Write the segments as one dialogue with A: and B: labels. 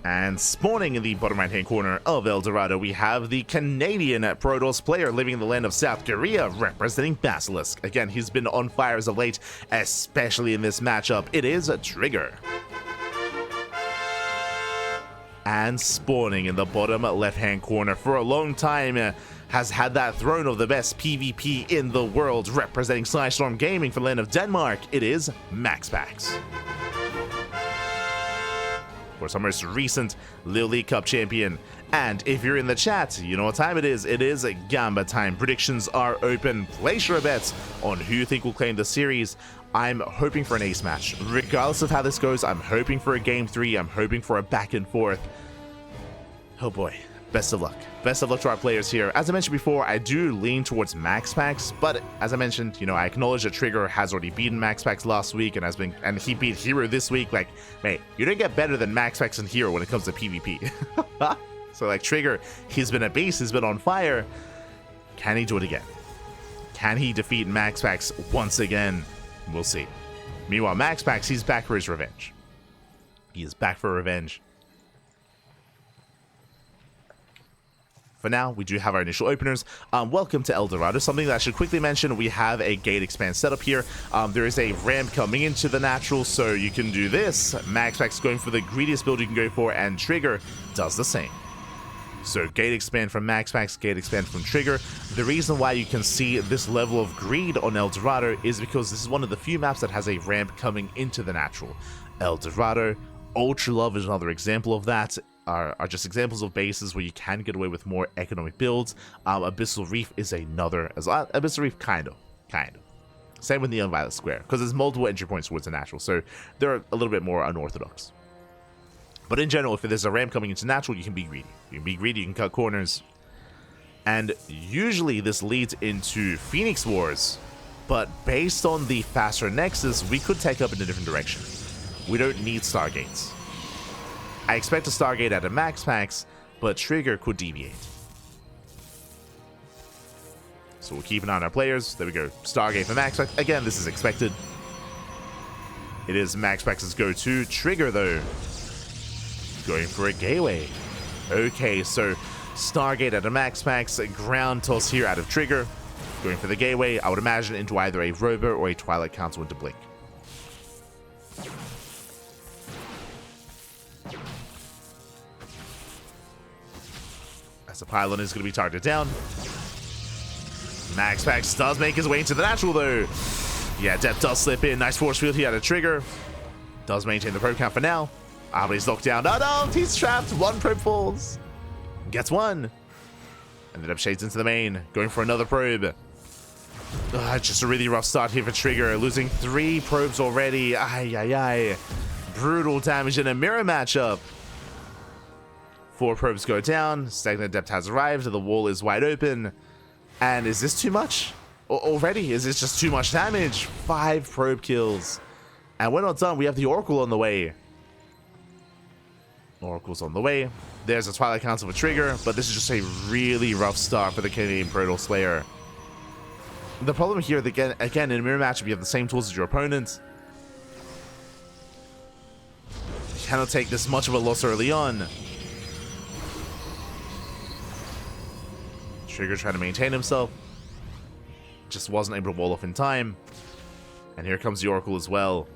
A: And spawning in the bottom right-hand corner of El Dorado, we have the Canadian Protoss player living in the land of South Korea, representing Basilisk. Again, he's been on fire as of late, especially in this matchup. It is Trigger. And spawning in the bottom left-hand corner for a long time, has had that throne of the best PvP in the world, representing Storm Gaming for the land of Denmark. It is MaxPax. Of course, our most recent Little League Cup champion. And if you're in the chat, you know what time it is. It is Gamba time. Predictions are open. Place your bets on who you think will claim the series. I'm hoping for an ace match. Regardless of how this goes, I'm hoping for a game 3. I'm hoping for a back and forth. Oh boy. Best of luck. Best of luck to our players here. As I mentioned before, I do lean towards MaxPax, but as I mentioned, you know, I acknowledge that Trigger has already beaten MaxPax last week and he beat Hero this week. Like, mate, you don't get better than MaxPax and Hero when it comes to PvP. So like Trigger, he's been a beast, he's been on fire. Can he do it again? Can he defeat MaxPax once again? We'll see. Meanwhile, MaxPax, he's back for his revenge. He is back for revenge. For now, we do have our initial openers. Welcome to El Dorado. Something that I should quickly mention, we have a gate expand setup here. There is a ramp coming into the natural, so you can do this. MaxPax going for the greediest build you can go for, and Trigger does the same. So gate expand from MaxPax, gate expand from Trigger. The reason why you can see this level of greed on El Dorado is because this is one of the few maps that has a ramp coming into the natural. El Dorado, Ultra Love is another example of that. Are just examples of bases where you can get away with more economic builds. Abyssal Reef is another, Abyssal Reef kind of. Same with Neon Violet Square, because there's multiple entry points towards the natural, so they're a little bit more unorthodox. But in general, if there's a ramp coming into natural, you can be greedy. You can be greedy, you can cut corners. And usually this leads into Phoenix Wars, but based on the faster Nexus, we could take up in a different direction. We don't need Stargates. I expect a Stargate at a MaxPax, but Trigger could deviate. So we'll keep an eye on our players. There we go. Stargate for MaxPax. Again, this is expected. It is MaxPax's go-to. Trigger, though, going for a gateway. Okay, so Stargate at a MaxPax. A ground toss here out of Trigger. Going for the gateway. I would imagine into either a Robo or a Twilight Council into Blink. The pylon is going to be targeted down. MaxPax does make his way into the natural, though. Yeah, Depth does slip in. Nice force field here at a Trigger. Does maintain the probe count for now. But he's locked down. Oh no, he's trapped. One probe falls. Gets one. And the Depth shades into the main. Going for another probe. Just a really rough start here for Trigger. Losing 3 probes already. Ay. Brutal damage in a mirror matchup. 4 probes go down, Stagnant Depth has arrived, the wall is wide open. And is this too much? Already? Is this just too much damage? 5 probe kills. And we're not done, we have the Oracle on the way. Oracle's on the way. There's a Twilight Council for Trigger, but this is just a really rough start for the Canadian Protoss Slayer. The problem here, again, in a mirror matchup, you have the same tools as your opponent. You cannot take this much of a loss early on. Trigger trying to maintain himself. Just wasn't able to wall off in time. And here comes the Oracle as well.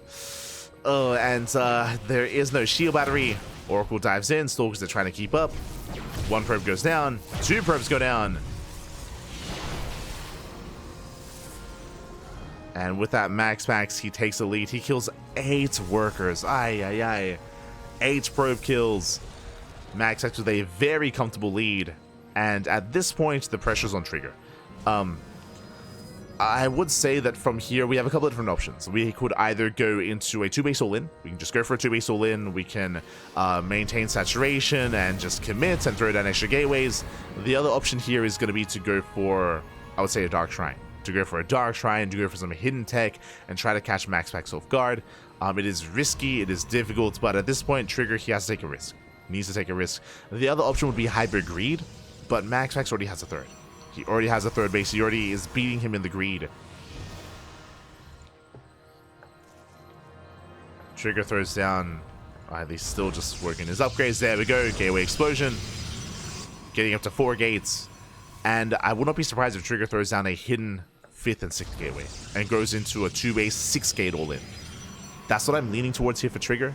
A: Oh, and there is no shield battery. Oracle dives in. Stalkers are trying to keep up. 1 probe goes down. 2 probes go down. And with that MaxPax, he takes the lead. He kills 8 workers. 8 probe kills. MaxPax with a very comfortable lead. And at this point, the pressure's on Trigger. I would say that from here, we have a couple of different options. We could either go into a 2-base all-in. We can just go for a 2-base all-in. We can maintain saturation and just commit and throw down extra gateways. The other option here is going to be to go for, I would say, a Dark Shrine. To go for a Dark Shrine, to go for some hidden tech, and try to catch MaxPax off guard. It is risky, it is difficult, but at this point, Trigger, he has to take a risk. He needs to take a risk. The other option would be Hybrid Greed. But MaxPax already has a third. He already has a third base. He already is beating him in the greed. Trigger throws down Alright, he's still just working his upgrades. There we go. Gateway explosion. Getting up to 4 gates. And I would not be surprised if Trigger throws down a hidden 5th and 6th gateway and goes into a 2-base 6-gate all-in. That's what I'm leaning towards here for Trigger.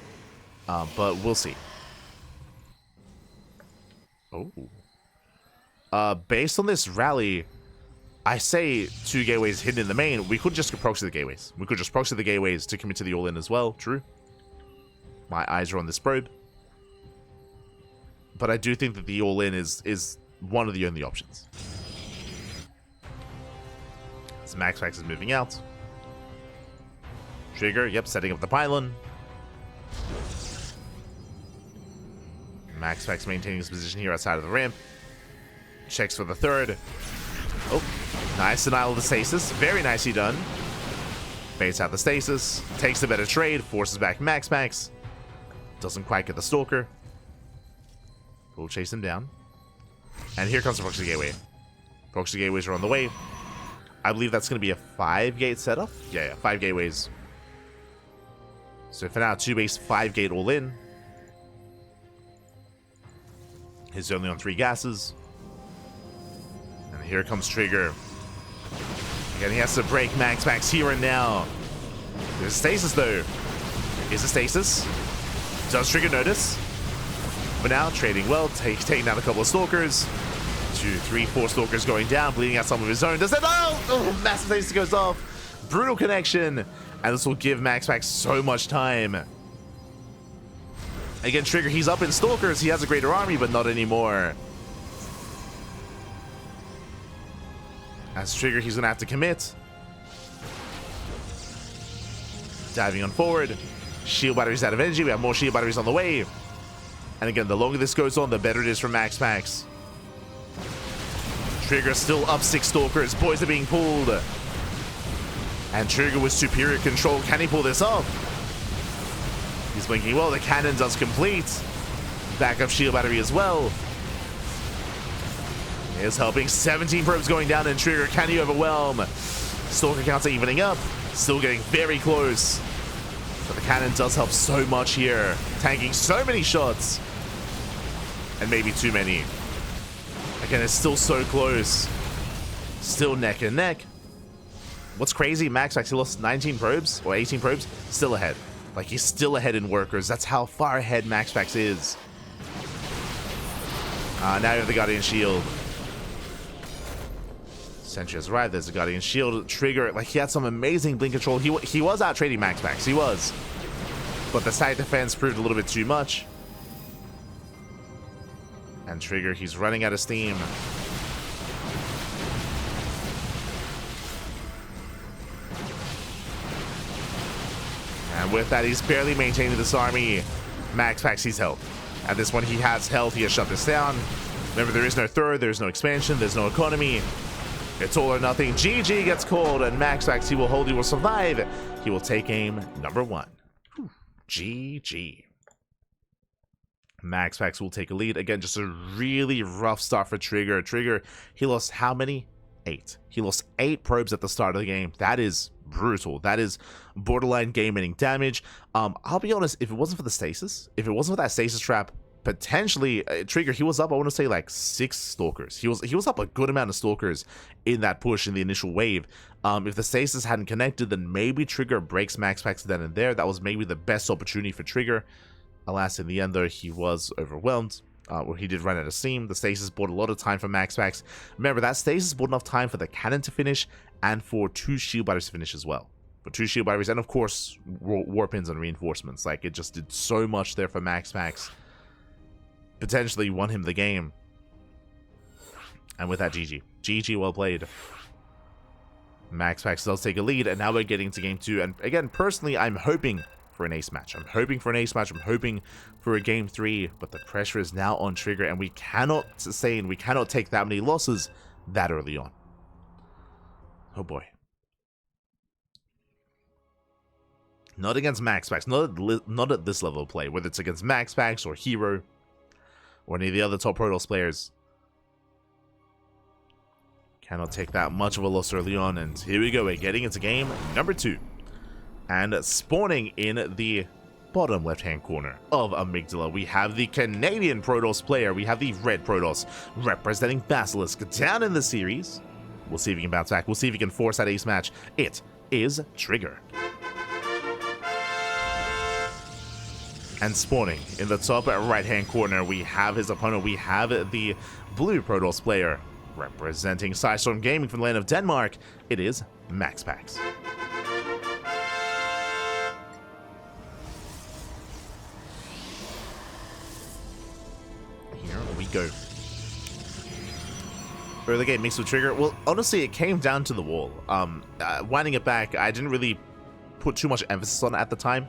A: But we'll see. Oh. Based on this rally, I say 2 gateways hidden in the main. We could just proxy the gateways. We could just proxy the gateways to commit to the all-in as well. True. My eyes are on this probe. But I do think that the all-in is one of the only options. So MaxPax is moving out. Trigger, yep, setting up the pylon. MaxPax maintaining his position here outside of the ramp. Checks for the 3rd. Oh, nice denial of the stasis. Very nicely done. Baits out the stasis. Takes the better trade. Forces back MaxPax. Doesn't quite get the Stalker. We'll chase him down. And here comes the Proxy Gateway. Proxy Gateways are on the way. I believe that's going to be a 5-gate setup. Yeah, 5 gateways. So for now, 2-base, 5-gate all-in. He's only on 3 gases. And here comes Trigger. Again, he has to break MaxPax here and now. There's a stasis, though. Is a stasis. Does Trigger notice? But now, trading well, taking down a couple of Stalkers. 2, 3, 4 Stalkers going down, bleeding out some of his own. Does that? Oh, massive stasis goes off. Brutal connection. And this will give MaxPax so much time. Again, Trigger, he's up in Stalkers. He has a greater army, but not anymore. As Trigger, he's going to have to commit. Diving on forward. Shield batteries out of energy. We have more shield batteries on the way. And again, the longer this goes on, the better it is for MaxPax. Trigger still up 6 Stalkers. Boys are being pulled. And Trigger with superior control. Can he pull this off? He's blinking well. The cannon does complete. Backup shield battery as well. Is helping. 17 probes going down, and Trigger, can he overwhelm? Stalker counts are evening up. Still getting very close. But the cannon does help so much here. Tanking so many shots. And maybe too many. Again, it's still so close. Still neck and neck. What's crazy, MaxPax, he lost 19 probes, or 18 probes, still ahead. Like, he's still ahead in workers. That's how far ahead MaxPax is. Now you have the Guardian Shield. Sentry has arrived. There's the Guardian Shield. Trigger, like, he had some amazing blink control. He was out trading MaxPax. He was. But the side defense proved a little bit too much. And Trigger, he's running out of steam. And with that, he's barely maintaining this army. MaxPax, he's health. At this point, he has health. He has shut this down. Remember, there is no third. There's no expansion. There's no economy. It's all or nothing. GG gets called, and MaxPax, he will hold, he will survive. He will take game number 1. GG. MaxPax will take a lead. Again, just a really rough start for Trigger. Trigger, he lost how many? 8. He lost 8 probes at the start of the game. That is brutal. That is borderline game-ending damage. I'll be honest, if it wasn't for the stasis, if it wasn't for that stasis trap, potentially Trigger, he was up, I want to say, like 6 Stalkers. He was up a good amount of Stalkers in that push in the initial wave. If the stasis hadn't connected, then maybe Trigger breaks MaxPax then and there. That was maybe the best opportunity for Trigger. Alas, in the end, though, he was overwhelmed. Well, he did run out of steam. The stasis bought a lot of time for MaxPax. Remember, that stasis bought enough time for the cannon to finish and for 2 shield batteries to finish as well. For 2 shield batteries and, of course, warpins and reinforcements. Like, it just did so much there for MaxPax. Potentially won him the game. And with that, GG. GG, well played. MaxPax does take a lead, and now we're getting to game 2. And again, personally, I'm hoping for an ace match. I'm hoping for an ace match. I'm hoping for a game 3, but the pressure is now on Trigger, and we cannot sustain, we cannot take that many losses that early on. Oh boy. Not against MaxPax, not at this level of play, whether it's against MaxPax or Hero or any of the other top Protoss players. Cannot take that much of a loss early on, and here we go, we're getting into game number 2. And spawning in the bottom left-hand corner of Amygdala, we have the Canadian Protoss player. We have the red Protoss representing Basilisk down in the series. We'll see if he can bounce back. We'll see if he can force that ace match. It is Trigger. And spawning in the top right-hand corner, we have his opponent. We have the blue Protoss player representing Sidestorm Gaming from the land of Denmark. It is MaxPax. Here we go. Early game mixed with Trigger. Well, honestly, it came down to the wall. Winding it back, I didn't really put too much emphasis on it at the time.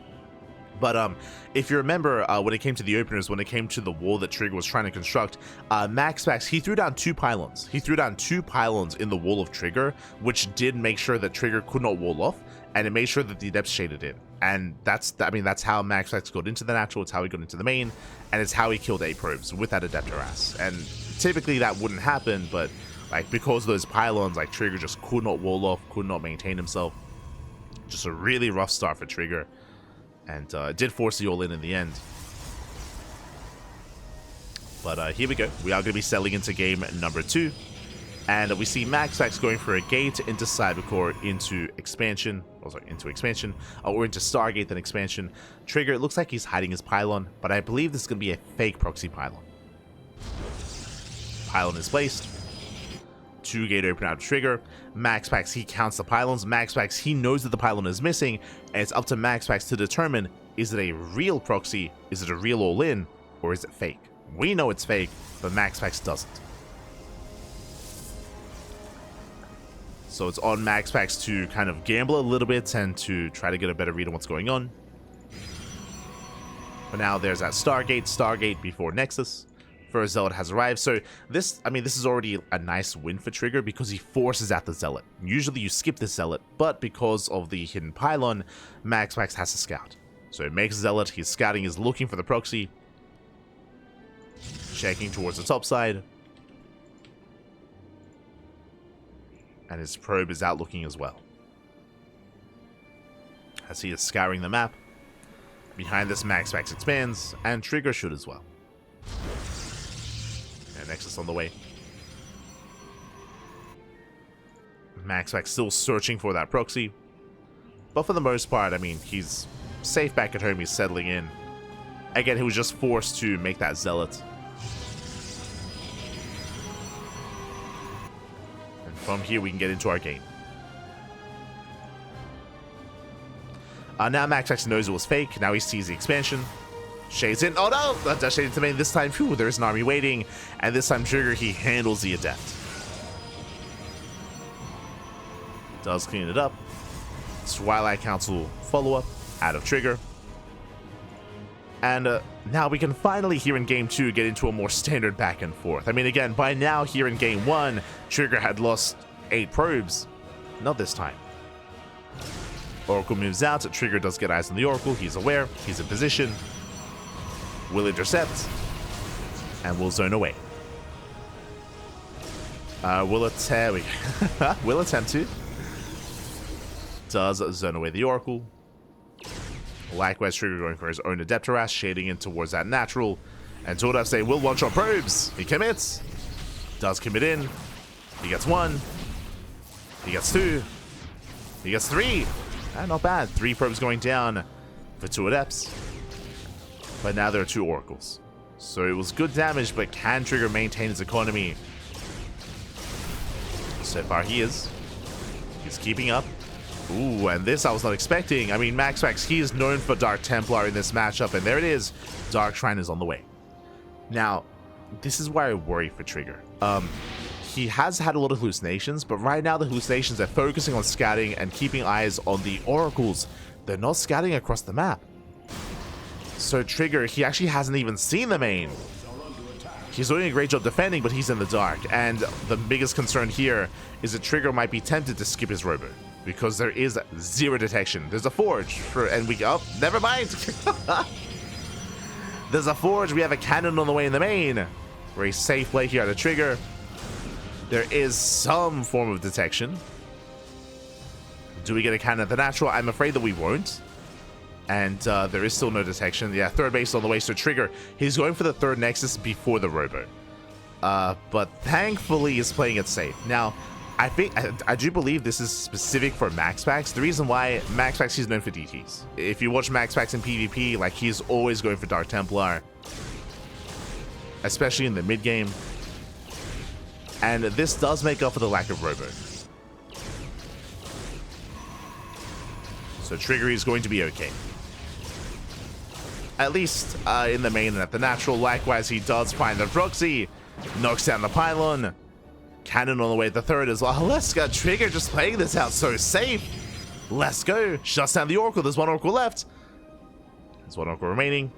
A: But if you remember, when it came to the openers, when it came to the wall that Trigger was trying to construct, MaxPax, he threw down 2 pylons. He threw down 2 pylons in the wall of Trigger, which did make sure that Trigger could not wall off, and it made sure that the adepts shaded in. And that's how MaxPax got into the natural, it's how he got into the main, and it's how he killed 8 probes with that adept harass. And typically that wouldn't happen, but like because of those pylons, like Trigger just could not wall off, could not maintain himself. Just a really rough start for Trigger. And it did force the all-in the end. But here we go. We are going to be settling into game number 2. And we see MaxPax going for a gate into Cybercore, into expansion. Oh, sorry, into expansion. Or into Stargate, then expansion. Trigger, it looks like he's hiding his pylon. But I believe this is going to be a fake proxy pylon. Pylon is placed. 2 gate open out of Trigger. MaxPax, he counts the pylons. MaxPax, he knows that the pylon is missing, and it's up to MaxPax to determine, is it a real proxy, is it a real all-in, or is it fake? We know it's fake, but MaxPax doesn't. So it's on MaxPax to kind of gamble a little bit and to try to get a better read on what's going on. But now there's that Stargate before Nexus. First Zealot has arrived, so this is already a nice win for Trigger because he forces out the Zealot. Usually you skip the Zealot, but because of the hidden pylon, MaxPax has to scout. So he makes Zealot, he's scouting, he's looking for the proxy, checking towards the top side, and his probe is out looking as well. As he is scouring the map, behind this MaxPax expands, and Trigger should as well. Nexus on the way. MaxPax still searching for that proxy. But for the most part, I mean, he's safe back at home. He's settling in. Again, he was just forced to make that Zealot. And from here, we can get into our game. Now MaxPax knows it was fake. Now he sees the expansion. Shades in. Oh no! That's shade into main. This time, phew, there's an army waiting. And this time, Trigger, he handles the adept. Does clean it up. Twilight Council follow-up out of Trigger. And now we can finally, here in Game 2, get into a more standard back and forth. I mean, again, by now, here in Game 1, Trigger had lost 8 probes. Not this time. Oracle moves out. Trigger does get eyes on the Oracle. He's aware. He's in position. Will intercept, and will zone away. Will attempt to. Does zone away the Oracle. Likewise, Trigger going for his own Adept Harass, shading in towards that natural. And Tordaf say, will one-shot probes. He commits. Does commit in. He gets 1. He gets 2. He gets 3. Not bad. 3 probes going down for 2 Adepts. But now there are 2 Oracles. So it was good damage, but can Trigger maintain his economy? So far he is. He's keeping up. Ooh, and this I was not expecting. I mean, MaxPax, he is known for Dark Templar in this matchup, and there it is. Dark Shrine is on the way. Now, this is why I worry for Trigger. He has had a lot of hallucinations, but right now the hallucinations are focusing on scouting and keeping eyes on the Oracles. They're not scouting across the map. So Trigger, he actually hasn't even seen the main. He's doing a great job defending, but he's in the dark. And the biggest concern here is that Trigger might be tempted to skip his robo, because there is 0 detection. There's a forge, and we... Oh, never mind. There's a forge. We have a cannon on the way in the main. Very safe play here at a Trigger. There is some form of detection. Do we get a cannon at the natural? I'm afraid that we won't. And there is still no detection. Yeah, third base on the way, so Trigger, he's going for the third Nexus before the Robo. But thankfully he's playing it safe. Now, I do believe this is specific for MaxPax. The reason why MaxPax, he's known for DTs. If you watch MaxPax in PvP, like, he's always going for Dark Templar, especially in the mid game. And this does make up for the lack of Robo. So Trigger is going to be okay. At least in the main and at the natural. Likewise, he does find the proxy. Knocks down the pylon. Cannon on the way at the third as well. Let's go. Trigger just playing this out so safe. Let's go. Shuts down the Oracle. There's one Oracle left. There's one Oracle remaining.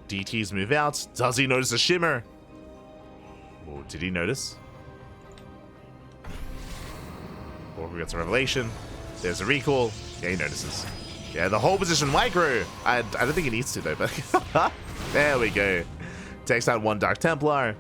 A: DTs move out. Does he notice a shimmer? Or did he notice? Oracle gets a revelation. There's a recall. Yeah, he notices. Yeah, the whole position micro. I don't think he needs to though, but there we go. Takes out one Dark Templar.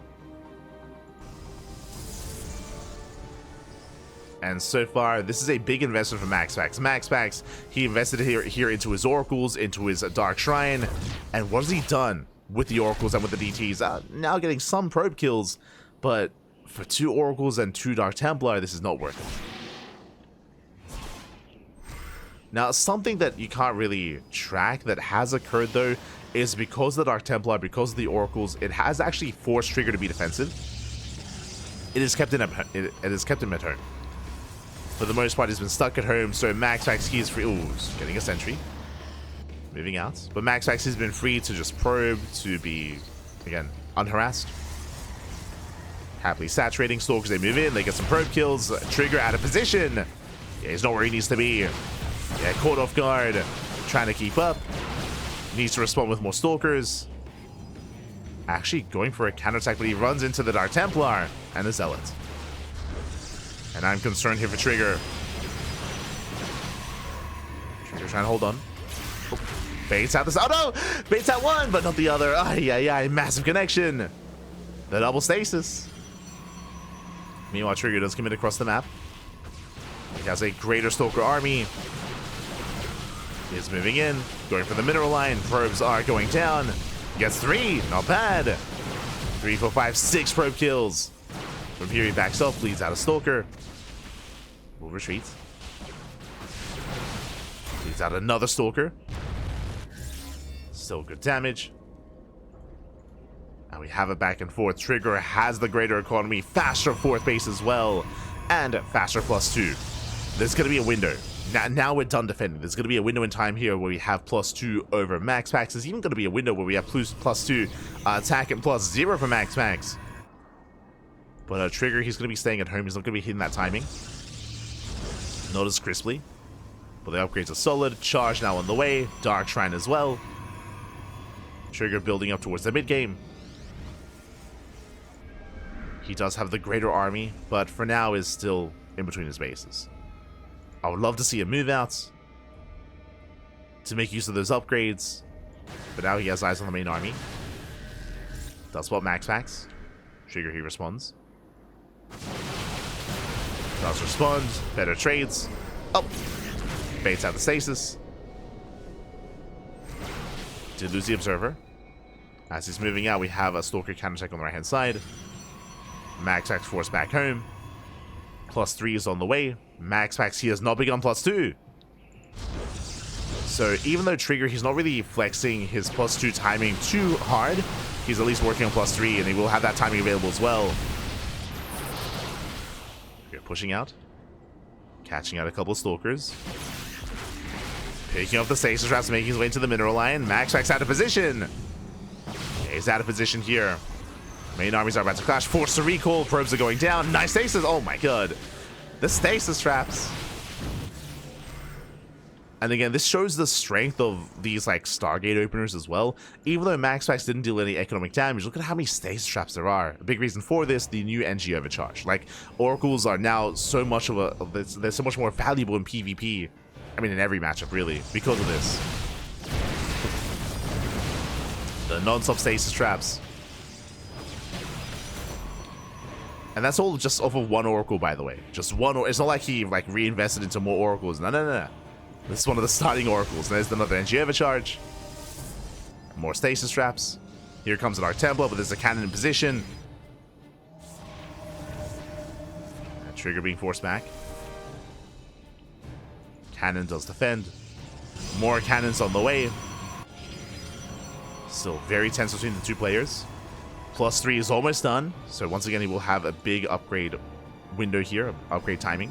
A: And so far, this is a big investment for MaxPax. MaxPax, he invested here into his Oracles, into his Dark Shrine. And what has he done with the Oracles and with the DTs? Now getting some probe kills, but for 2 Oracles and 2 Dark Templar, this is not worth it. Now, something that you can't really track that has occurred, though, is because of the Dark Templar, because of the Oracles, it has actually forced Trigger to be defensive. It has kept him at home. For the most part, he's been stuck at home, so MaxPax, he is free. Ooh, getting a sentry. Moving out. But MaxPax has been free to just probe, to be, again, unharassed. Happily saturating Stalkers, they move in, they get some probe kills. Trigger out of position. Yeah, he's not where he needs to be. Yeah, caught off guard, trying to keep up. Needs to respond with more Stalkers. Actually going for a counterattack, but he runs into the Dark Templar and the Zealot. And I'm concerned here for Trigger. Trigger trying to hold on. Oh, baits out this. Oh no! Baits out one, but not the other. Ay, massive connection. The double stasis. Meanwhile, Trigger does commit across the map. He has a greater Stalker army. He is moving in, going for the mineral line. Probes are going down. Gets 3, not bad. 3, 4, 5, 6 probe kills. From here he backs off, bleeds out a Stalker. Will retreat. Bleeds out another Stalker. Still good damage. And we have a back and forth. Trigger has the greater economy, faster 4th base as well, and faster +2. There's going to be a window. Now we're done defending. There's going to be a window in time here where we have +2 over MaxPax. There's even going to be a window where we have +2 attack and +0 for MaxPax. But Trigger, he's going to be staying at home. He's not going to be hitting that timing. Not as crisply. But the upgrades are solid. Charge now on the way. Dark Shrine as well. Trigger building up towards the mid game. He does have the greater army, but for now is still in between his bases. I would love to see him move out to make use of those upgrades, but now he has eyes on the main army. Does spot MaxPax. Trigger, he responds. Does respond. Better trades. Oh! Baits out the stasis. Did lose the Observer. As he's moving out, we have a Stalker counterattack on the right-hand side. MaxPax forced back home. +3 is on the way. MaxPax, he has not begun +2. So even though Trigger, he's not really flexing his +2 timing too hard, he's at least working on +3, and he will have that timing available as well. We're pushing out. Catching out a couple of Stalkers. Picking up the stasis traps, making his way into the mineral line. MaxPax out of position. Yeah, he's out of position here. Main armies are about to clash. Force to recall. Probes are going down. Nice stasis. Oh my god. The stasis traps. And again, this shows the strength of these like Stargate openers as well. Even though MaxPax didn't deal any economic damage, look at how many stasis traps there are. A big reason for this, the new NG overcharge. Like, Oracles are now so much of they're so much more valuable in PvP. I mean, in every matchup, really, because of this. The non-stop stasis traps. And that's all just off of one Oracle, by the way. Just one. It's not like he like reinvested into more Oracles. No. This is one of the starting oracles. There's another energy overcharge. More stasis traps. Here comes an Arc Templar, but there's a cannon in position. And trigger being forced back. Cannon does defend. More cannons on the way. Still very tense between the two players. +3 is almost done. So once again, he will have a big upgrade window here, upgrade timing.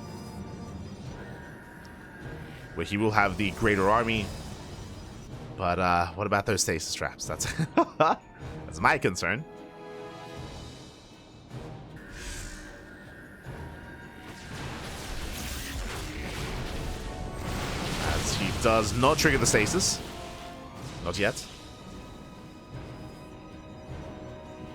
A: Where he will have the greater army. But what about those stasis traps? That's that's my concern. As he does not trigger the stasis. Not yet.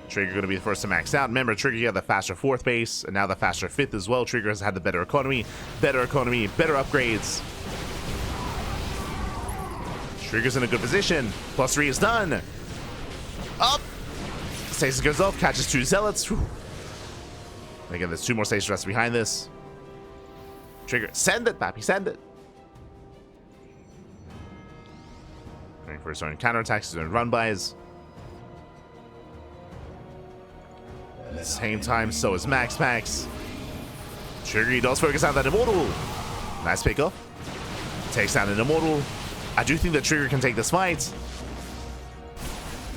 A: Trigger going to be the first to max out. Remember, Trigger had the faster 4th base, and now the faster 5th as well. Trigger has had the better economy, better upgrades. Trigger's in a good position. +3 is done. Up! Stasis goes off, catches 2 zealots. Whew. Again, there's 2 more stasis rests behind this. Trigger, send it, Pappy, send it. Going for his own counterattacks, his own run-bys. At the same time, so is MaxPax. Trigger, he does focus on that Immortal. Nice pickup. Takes down an Immortal. I do think that Trigger can take this fight.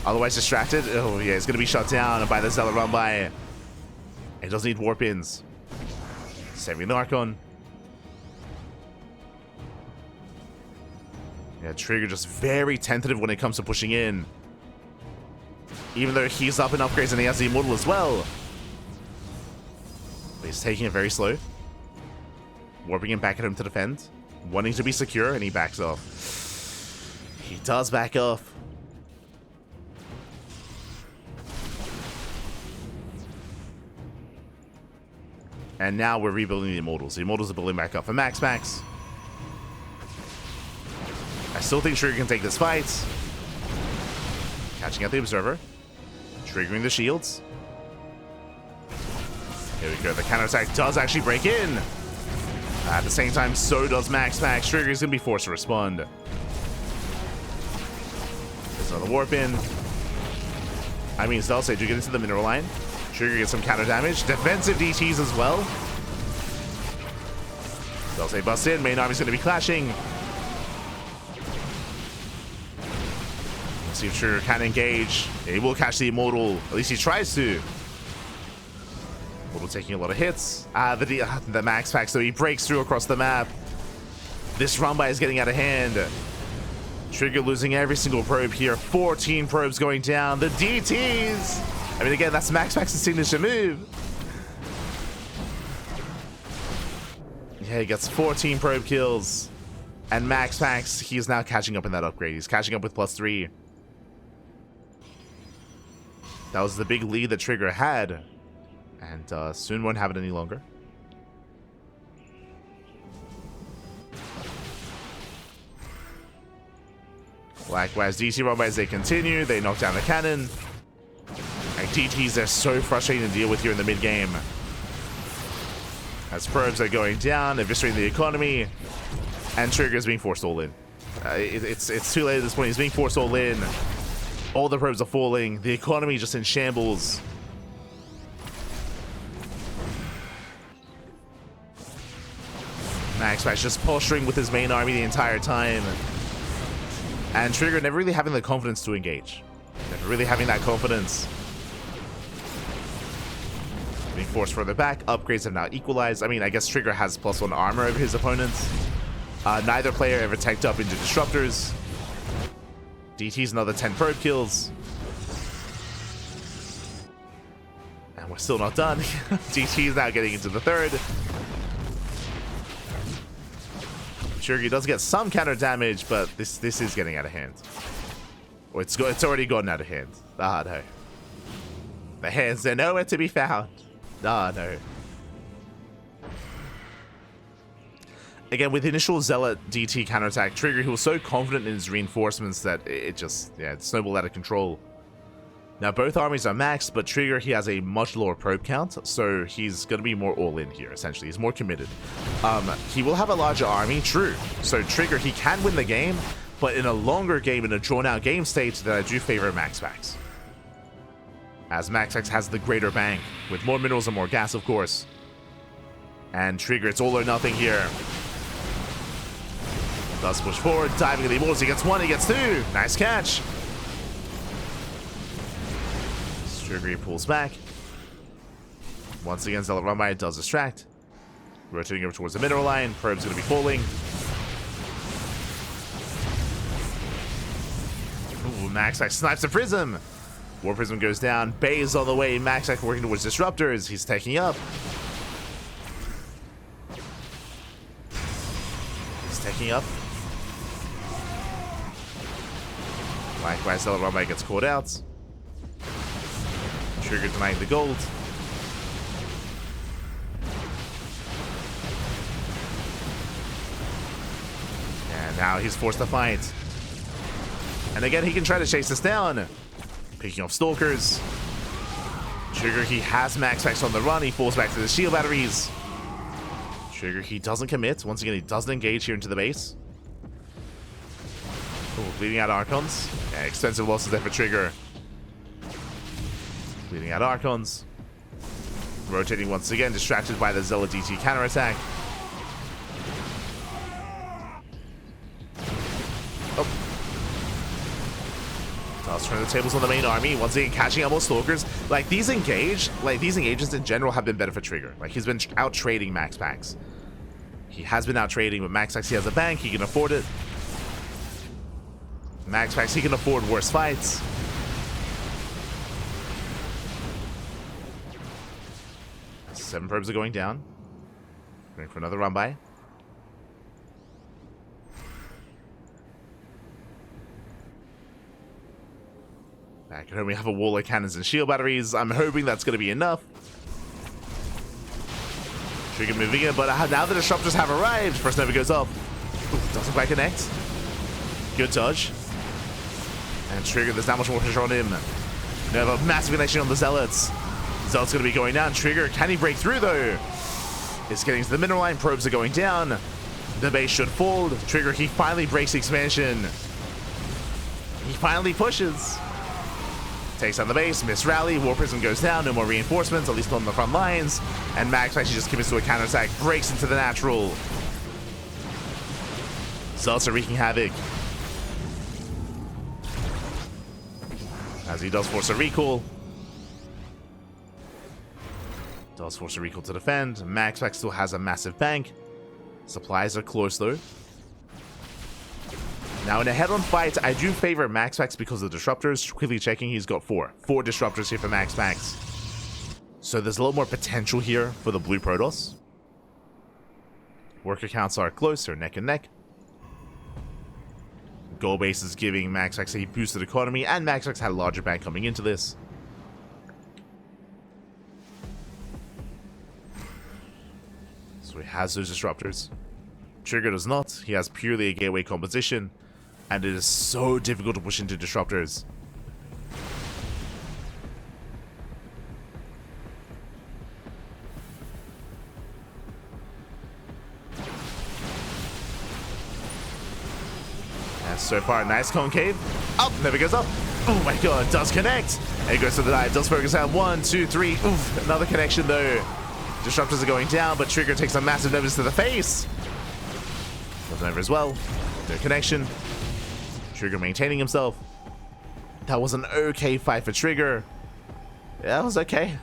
A: Otherwise distracted. Oh yeah, he's going to be shut down by the Zealot run by. He does need warp ins. Saving the Archon. Yeah, Trigger just very tentative when it comes to pushing in. Even though he's up in upgrades and he has the Immortal as well. But he's taking it very slow. Warping him back at him to defend. Wanting to be secure, and he backs off. He does back off. And now we're rebuilding the Immortals. The Immortals are building back up for MaxPax. I still think Trigger can take this fight. Catching out the Observer. Triggering the shields. Here we go. The counterattack does actually break in. At the same time, so does MaxPax. Trigger is going to be forced to respond. There's another warp in. I mean, Stealth Sage, you get into the mineral line. Trigger gets some counter damage. Defensive DTs as well. Stealth Sage busts in. Main army's going to be clashing. Let's see if Trigger can engage. He will catch the Immortal. At least he tries to. Immortal taking a lot of hits. The MaxPax, so he breaks through across the map. This run-by is getting out of hand. Trigger losing every single probe here. 14 probes going down. The DTs! I mean, again, that's MaxPax's signature move. Yeah, he gets 14 probe kills. And MaxPax, he's now catching up in that upgrade. He's catching up with +3. That was the big lead that Trigger had. And soon won't have it any longer. Likewise, DT run as they continue. They knock down the cannon. And DTs are so frustrating to deal with here in the mid-game. As probes are going down, eviscerating the economy. And Trigger is being forced all in. It's too late at this point. He's being forced all in. All the probes are falling. The economy just in shambles. MaxPax just posturing with his main army the entire time. And Trigger never really having the confidence to engage. Never really having that confidence. Being forced further back. Upgrades have now equalized. I mean, I guess Trigger has +1 armor over his opponents. Neither player ever teched up into disruptors. DT's another 10 probe kills. And we're still not done. DT is now getting into the 3rd. Trigger does get some counter damage, but this is getting out of hand. Or it's already gotten out of hand. Ah, no. The hands, they're nowhere to be found. Ah, no. Again, with initial Zealot DT counterattack, Trigger, he was so confident in his reinforcements that it just, yeah, it snowballed out of control. Now, both armies are maxed, but Trigger, he has a much lower probe count, so he's going to be more all-in here, essentially. He's more committed. He will have a larger army, true. So Trigger, he can win the game, but in a longer game, in a drawn-out game state, that I do favor MaxPax. As MaxPax has the greater bang, with more minerals and more gas, of course. And Trigger, it's all or nothing here. Does push forward, diving at the immortals. He gets one, he gets two. Nice catch. Trigger, he pulls back. Once again, Zealot Run-By does distract. Rotating over towards the mineral line. Probe's going to be falling. Ooh, MaxPax snipes the Prism. War Prism goes down. Bay is on the way. MaxPax working towards Disruptors. He's taking up. He's taking up. Likewise, Zealot Run-By gets caught out. Trigger denying the gold. And now he's forced to fight. And again, he can try to chase us down. Picking off Stalkers. Trigger, he has MaxPax on the run. He falls back to the shield batteries. Trigger, he doesn't commit. Once again, he doesn't engage here into the base. Oh, bleeding out Archons. Yeah, expensive losses there for Trigger. Bleeding out Archons. Rotating once again, distracted by the Zealot DT counterattack. Oh. Does turn the tables on the main army. Once again, catching up more Stalkers. Like, these engagements in general have been better for Trigger. Like, he's been out trading MaxPax. He has been out trading, but MaxPax, he has a bank. He can afford it. MaxPax, he can afford worse fights. Seven probes are going down. Going for another run-by. Back at home, we have a wall of cannons and shield batteries. I'm hoping that's going to be enough. Trigger moving in, but now the Disruptors have arrived. First Nova goes up. Ooh, doesn't quite connect. Good dodge. And Trigger, there's not much more pressure on him. Nova, massive connection on the Zealots. Zealot's going to be going down. Trigger, can he break through though? It's getting to the mineral line. Probes are going down. The base should fall. Trigger, he finally breaks the expansion. He finally pushes. Takes on the base. Miss rally. War Prism goes down. No more reinforcements, at least on the front lines. And MaxPax actually just commits to a counterattack. Breaks into the natural. Zealots are wreaking havoc. As he does force a recall. Does force a recall to defend. MaxPax still has a massive bank. Supplies are close though. Now in a head-on fight, I do favor MaxPax because of the Disruptors. Quickly checking, he's got four Disruptors here for MaxPax. So there's a lot more potential here for the blue Protoss. Worker counts are close, they're neck and neck. Goal base is giving MaxPax a boosted economy, and MaxPax had a larger bank coming into this. So he has those Disruptors. Trigger does not. He has purely a gateway composition, and it is so difficult to push into Disruptors. And so far, nice concave. Up, never goes up. Oh my god, does connect. And it goes to the dive, does focus out. 1, 2, 3. Oof, another connection though. Disruptors are going down, but Trigger takes a massive notice to the face. Goes over as well. No connection. Trigger maintaining himself. That was an okay fight for Trigger. Yeah, that was okay.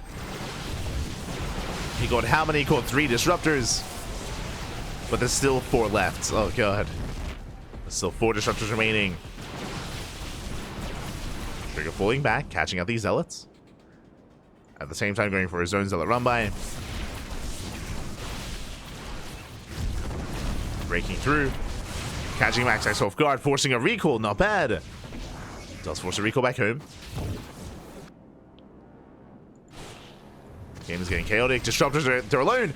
A: He got how many? He caught 3 Disruptors. But there's still 4 left. Oh god. There's still 4 Disruptors remaining. Trigger falling back, catching out these Zealots. At the same time going for his own Zealot run-by. Breaking through. Catching MaxPax off guard, forcing a recall. Not bad. Does force a recall back home. Game is getting chaotic. Disruptors they're alone.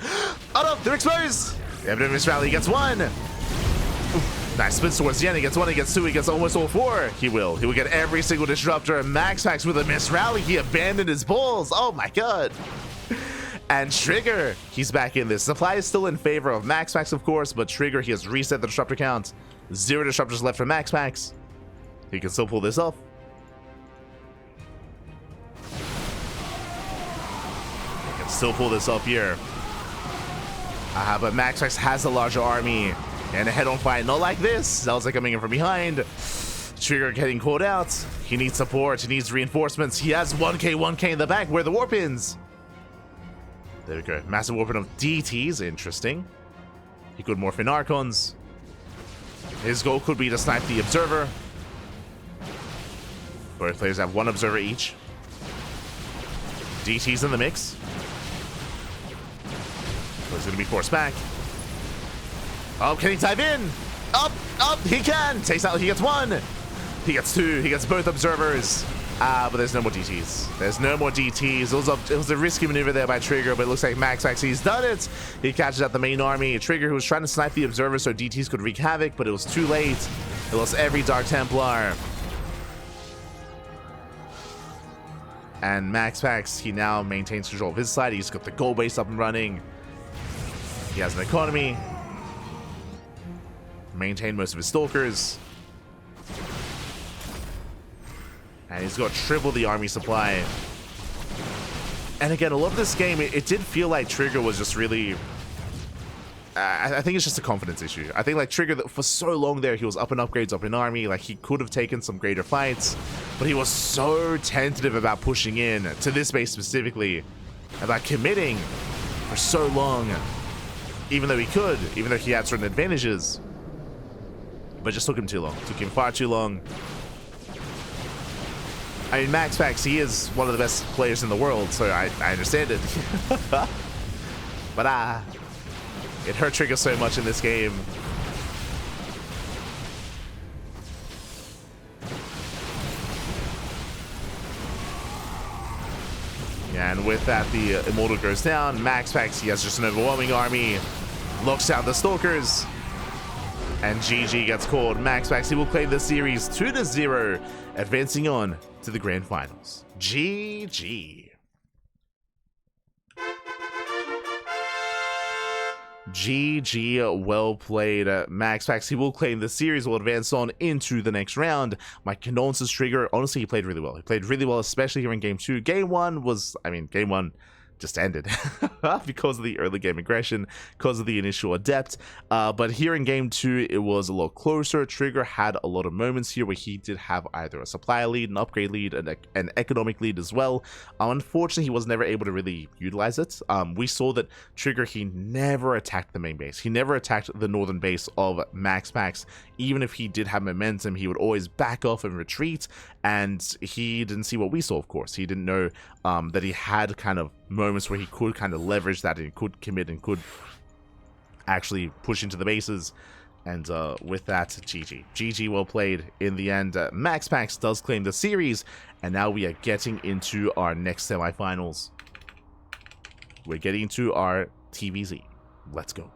A: Oh no, they're exposed. The Evident Miss Rally gets 1. Oof. Nice splits towards the end. He gets one, he gets two, he gets almost all four. He will get every single disruptor. And MaxPax with a missed rally. He abandoned his balls. Oh my god. And Trigger, he's back in this. Supply is still in favor of MaxPax, of course, but Trigger, he has reset the disruptor count. 0 disruptors left for MaxPax. He can still pull this off. He can still pull this off here. But MaxPax has a larger army. And a head-on fight, not like this. Zelza coming in from behind. Trigger getting caught out. He needs support, he needs reinforcements. He has 1k in the back. Where are the warpins? There we go. Massive warpin of DTs. Interesting. He could morph in Archons. His goal could be to snipe the Observer. Both players have 1 Observer each. DT's in the mix. So he's going to be forced back. Oh, can he dive in? Up, he can. Takes out, he gets 1. He gets 2, he gets both Observers. But there's no more DTs. There's no more DTs. It was a risky maneuver there by Trigger, but it looks like MaxPax, he's done it. He catches out the main army. Trigger, who was trying to snipe the Observer so DTs could wreak havoc, but it was too late. He lost every Dark Templar. And MaxPax, he now maintains control of his side. He's got the goal base up and running. He has an economy. Maintain most of his Stalkers. And he's got triple the army supply. And again, a lot of this game, it did feel like Trigger was just really... I think it's just a confidence issue. I think like Trigger, for so long there, he was up in upgrades, up in army. Like he could have taken some greater fights. But he was so tentative about pushing in, to this base specifically. About committing for so long. Even though he could, even though he had certain advantages. But it just took him too long. Took him far too long. I mean, MaxPax, he is one of the best players in the world, so I understand it. But it hurt Trigger so much in this game. And with that, the Immortal goes down. MaxPax, he has just an overwhelming army. Locks down the Stalkers. And GG gets called. MaxPax, he will claim the series 2-0, advancing on to the grand finals. GG. GG, well played. MaxPax, he will claim the series, will advance on into the next round. My condolences, Trigger. Honestly, he played really well. He played really well, especially here in Game 2. Game 1 was, Game 1 just ended because of the early game aggression, because of the initial adept. But here in Game 2, it was a lot closer. Trigger had a lot of moments here where he did have either a supply lead, an upgrade lead, and an economic lead as well. Unfortunately, he was never able to really utilize it. We saw that Trigger, he never attacked the main base. He never attacked the northern base of MaxPax. Even if he did have momentum, he would always back off and retreat, and he didn't see what we saw, of course. He didn't know that he had kind of moments where he could kind of leverage that and could commit and could actually push into the bases. And with that, GG. GG, well played in the end. MaxPax does claim the series, and now we are getting into our next semifinals. We're getting into our TVZ. Let's go.